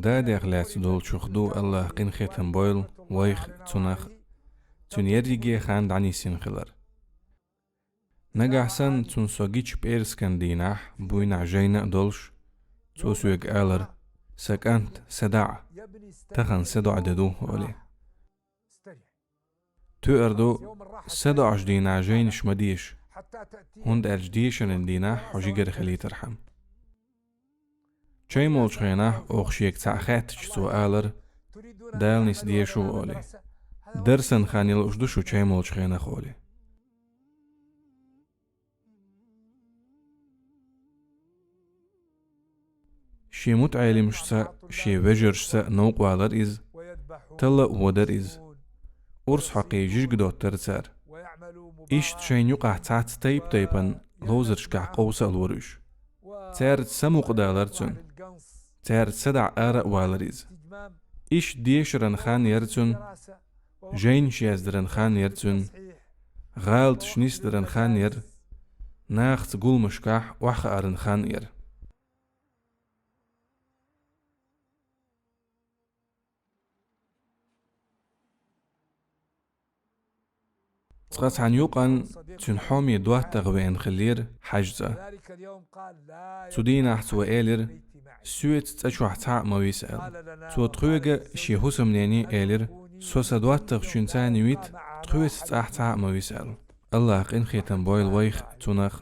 داد اغلات دول شخدو الله قين ختم بويل ويخ تنخ تنيرجي خان دعني سنخلر نجحسن تون سوغيش بيرسكن ديناح بوين عجينا دولش توسويق آلر سكانت سدع تخن سدع ددو ولي تو اردو سدع جدين عجين شمديش هند الجديشن ديناح وجيجر خلي ترحم چای مولش خيناه اوخشيك تعخات چسو آلر دال نس ديشو ولي درسن خانيل اشدوشو چای مولش خيناه خولي شي متعالي مشسا شي وجرشسا نوق والر إز تلا ودر إز أرس حقي جيش قدوت ترسار إيش تشين يقع تعت تيب تيبن لوزرش كح قوسا الورش تارت سموق دالرتون تارت سدع آراء والريز إيش ديشرن خان يرتون جين شيازدرن خان يرتون غالت شنيسدرن خان ير ناخت قول مشكح وح أرن خان ير تقص عن يوقن تنحومي دوات تغوين خلير حجزة تدين أحتوى إيلر سويت تشوح تاع مويسأل تو تخويق شي حسم نيني إيلر سوسا دوات تغشون تاني ويت تخويت تاع مويسأل الله قين خيتن بويل ويخ تنخ